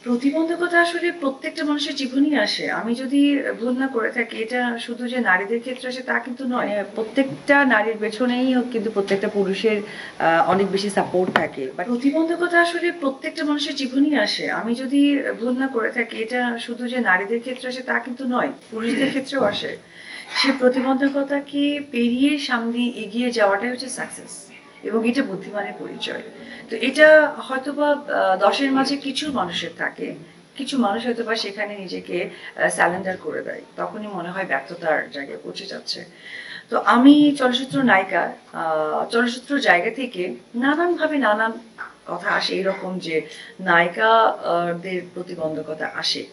প্রতিবন্ধকতা আসলে প্রত্যেকটা মানুষের জীবনেই আসে। আমি যদি ভুল না করে থাকি, এটা শুধু যে নারীদের ক্ষেত্রে আসে তা কিন্তু নয়। প্রত্যেকটা নারীর পেছনেই হোক কিন্তু প্রত্যেকটা পুরুষের অনেক বেশি সাপোর্ট থাকে। বাট প্রতিবন্ধকতা আসলে প্রত্যেকটা মানুষের জীবনেই আসে। আমি যদি ভুল না করে থাকি, এটা শুধু যে নারীদের ক্ষেত্রে আসে তা কিন্তু নয়, পুরুষদের ক্ষেত্রেও আসে। সে প্রতিবন্ধকতাকে পেরিয়ে সামনে এগিয়ে যাওয়াটাই হচ্ছে সাকসেস, এবং এটা বুদ্ধিমানের পরিচয়। তো এটা হয়তোবা 10-এর মাঝে কিছু মানুষের থাকে, কিছু মানুষ হয়তোবা সেখানে নিজেকে স্যালেন্ডার করে দেয়, তখনই মনে হয় ব্যর্থতার জায়গায় পৌঁছে যাচ্ছে। তো আমি চলচ্চিত্র নায়িকা, চলচ্চিত্র জায়গা থেকে নানানভাবে নানান কথা আসে, এরকম যে নায়িকাদের প্রতিবন্ধকতা আসে।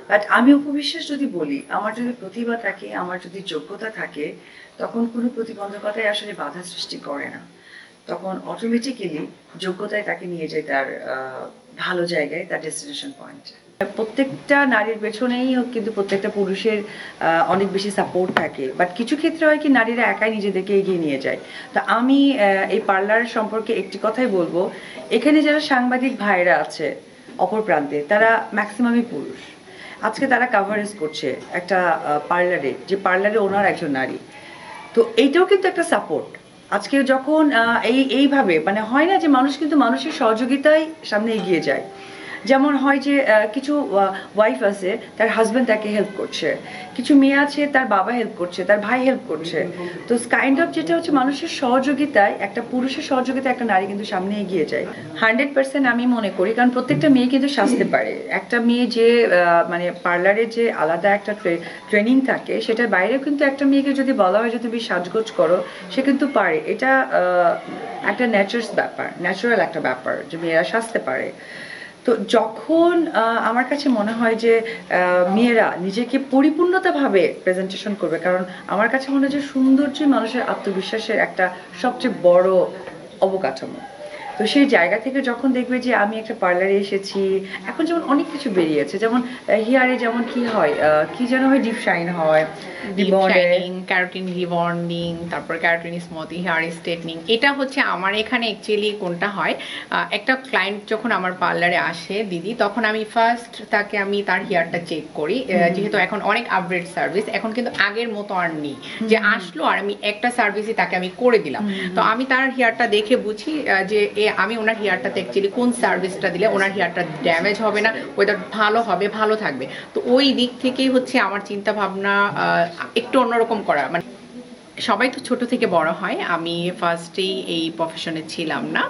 বাট আমি উপবিশ্বাস যদি বলি, আমার যদি প্রতিভা থাকে, আমার যদি যোগ্যতা থাকে, তখন কোনো প্রতিবন্ধকতাই আসলে বাধা সৃষ্টি করে না। তখন অটোমেটিক্যালি যোগ্যতায় তাকে নিয়ে যায় তার ভালো জায়গায়, তার ডেস্টিনেশন পয়েন্টে। প্রত্যেকটা নারীর পেছনেই হোক কিন্তু প্রত্যেকটা পুরুষের অনেক বেশি সাপোর্ট থাকে। বাট কিছু ক্ষেত্রে হয় কি, নারীরা একাই নিজেদেরকে এগিয়ে নিয়ে যায়। তো আমি এই পার্লার সম্পর্কে একটি কথাই বলবো, এখানে যারা সাংবাদিক ভাইরা আছে অপর প্রান্তে, তারা ম্যাক্সিমামই পুরুষ। আজকে তারা কাভারেজ করছে একটা পার্লারে, যে পার্লারে ওনার একজন নারী। তো এইটাও কিন্তু একটা সাপোর্ট। আজকে যখন এইভাবে মানে হয় না যে মানুষ কিন্তু মানুষের সহযোগিতায় সামনে এগিয়ে যায়। যেমন হয় যে কিছু ওয়াইফ আছে, তার হাজব্যান্ড তাকে হেল্প করছে, কিছু মেয়ে আছে তার বাবা হেল্প করছে, তার ভাই হেল্প করছে। তো কাইন্ড অফ যেটা হচ্ছে মানুষের সহযোগিতায়, একটা পুরুষের সহযোগিতায় একটা নারী কিন্তু সামনে এগিয়ে যায় 100%। আমি মনে করি, কারণ প্রত্যেকটা মেয়ে কিন্তু সাজতে পারে। একটা মেয়ে যে মানে পার্লারে যে আলাদা একটা ট্রেনিং থাকে, সেটার বাইরেও কিন্তু একটা মেয়েকে যদি বলা হয় যে তুমি সাজগোজ করো, সে কিন্তু পারে। এটা একটা ন্যাচারাল একটা ব্যাপার যে মেয়েরা সাজতে পারে। তো যখন আমার কাছে মনে হয় যে মেয়েরা নিজেকে পরিপূর্ণতাভাবে প্রেজেন্টেশন করবে, কারণ আমার কাছে মনে হয় যে সৌন্দর্যই মানুষের আত্মবিশ্বাসের একটা সবচেয়ে বড় অবকাঠামো। তো সেই জায়গা থেকে যখন দেখবে যে আমি একটা পার্লারে এসেছি, এখন যেমন অনেক কিছু বেরিয়েছে, যেমন হেয়ারে যেমন কি হয়, কি যেন হয়, ডিপ শাইন হয়, ডিপ শাইনিং, ক্যারাটিন রিবন্ডিং, তারপর ক্যারাটিন স্মুথিং, হেয়ার স্ট্রেটনিং। এটা হচ্ছে আমার এখানে অ্যাকচুয়ালি কোনটা হয়, একটা ক্লায়েন্ট যখন আমার পার্লারে আসে দিদি, তখন আমি ফার্স্ট তাকে আমি তার হেয়ারটা চেক করি। যেহেতু এখন অনেক আপগ্রেড সার্ভিস, এখন কিন্তু আগের মতো আর নেই যে আসলো আর আমি একটা সার্ভিসই তাকে আমি করে দিলাম। তো আমি তার হেয়ারটা দেখে বুঝি যে আমি ওনার হেয়ারটাতে অ্যাকচুয়ালি কোন সার্ভিসটা দিলে ওনার হেয়ারটা ড্যামেজ হবে না, ওয়েদার ভালো হবে, ভালো থাকবে। তো ওই দিক থেকেই হচ্ছে আমার চিন্তা ভাবনা একটু অন্যরকম করা। মানে সবাই তো ছোট থেকে বড় হয়, আমি ফার্স্টেই এই প্রফেশনে ছিলাম না।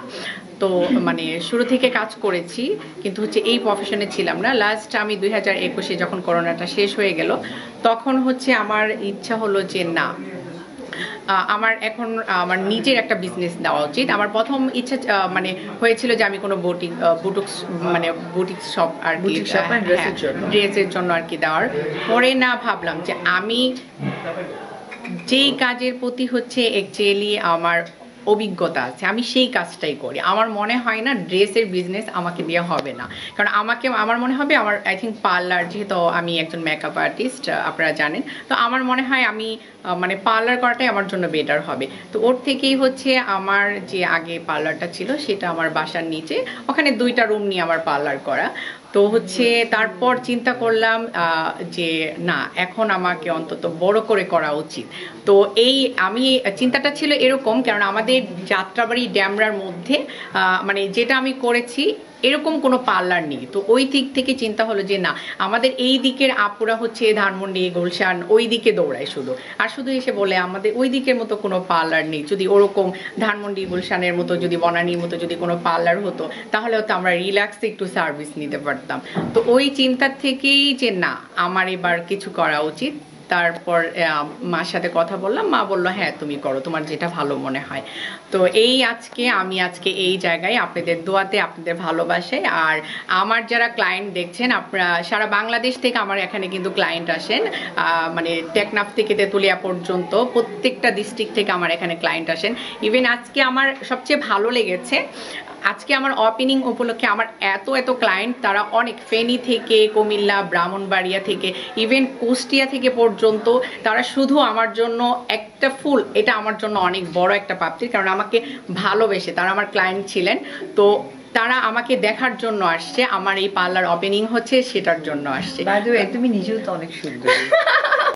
তো মানে শুরু থেকে কাজ করেছি, কিন্তু হচ্ছে এই প্রফেশনে ছিলাম না। লাস্ট আমি 2021-এ যখন করোনাটা শেষ হয়ে গেল, তখন হচ্ছে আমার ইচ্ছা হলো যে না, আমার এখন আমার নিজের একটা বিজনেস দেওয়া উচিত। আমার প্রথম ইচ্ছা মানে হয়েছিল যে আমি কোনো বুটিক্স মানে বুটিক শপ আর কি, ড্রেসের জন্য আর কি দেওয়ার। পরে না ভাবলাম যে আমি যেই কাজের প্রতি হচ্ছে অ্যাকচুয়ালি আমার অভিজ্ঞতা আছে, আমি সেই কাজটাই করি। আমার মনে হয় না ড্রেসের বিজনেস আমাকে দেওয়া হবে না, কারণ আমার মনে হবে আমার আই থিঙ্ক পার্লার, যেহেতু আমি একজন মেকআপ আর্টিস্ট আপনারা জানেন, তো আমার মনে হয় আমি মানে পার্লার করাটাই আমার জন্য বেটার হবে। তো ওর থেকেই হচ্ছে আমার যে আগে পার্লারটা ছিল সেটা আমার বাসার নিচে, ওখানে 2টা রুম নিয়ে আমার পার্লার করা। তো হচ্ছে তারপর চিন্তা করলাম যে না, এখন আমাকে অন্তত বড় করে করা উচিত। তো এই আমি চিন্তাটা ছিল এরকম, কারণ আমাদের যাত্রাবাড়ি ড্যামরার মধ্যে মানে যেটা আমি করেছি এরকম কোনো পার্লার নেই। তো ওই দিক থেকে চিন্তা হলো যে না, আমাদের এই দিকের আপুরা হচ্ছে ধানমন্ডি, গুলশান ওই দিকে দৌড়ায় শুধু, আর শুধু এসে বলে আমাদের ওই দিকের মতো কোনো পার্লার নেই। যদি ওরকম ধানমন্ডি গুলশানের মতো, যদি বনানীর মতো যদি কোনো পার্লার হতো, তাহলে হয়তো আমরা রিল্যাক্সে একটু সার্ভিস নিতে পারতাম। তো ওই চিন্তার থেকেই যে না, আমার এবার কিছু করা উচিত। তারপর মার সাথে কথা বললাম, মা বললো হ্যাঁ তুমি করো, তোমার যেটা ভালো মনে হয়। তো এই আমি আজকে এই জায়গায় আপনাদের দোয়াতে, আপনাদের ভালোবাসায়, আর আমার যারা ক্লায়েন্ট দেখছেন, আপনারা সারা বাংলাদেশ থেকে আমার এখানে কিন্তু ক্লায়েন্ট আসেন, মানে টেকনাফ থেকে তেঁতুলিয়া পর্যন্ত প্রত্যেকটা ডিস্ট্রিক্ট থেকে আমার এখানে ক্লায়েন্ট আসেন। ইভেন আজকে আমার সবচেয়ে ভালো লেগেছে, আজকে আমার ওপেনিং উপলক্ষে আমার এত ক্লায়েন্ট, তারা অনেক ফেনী থেকে, কুমিল্লা, ব্রাহ্মণবাড়িয়া থেকে, ইভেন কুষ্টিয়া থেকে পর্যন্ত, তারা শুধু আমার জন্য একটা ফুল, এটা আমার জন্য অনেক বড় একটা প্রাপ্তি, কারণ আমাকে ভালোবেসে তারা আমার ক্লায়েন্ট ছিলেন। তো তারা আমাকে দেখার জন্য আসছে, আমার এই পার্লার ওপেনিং হচ্ছে সেটার জন্য আসছে। বাই দ্য ওয়ে তুমি নিজেও তো অনেক সুন্দর।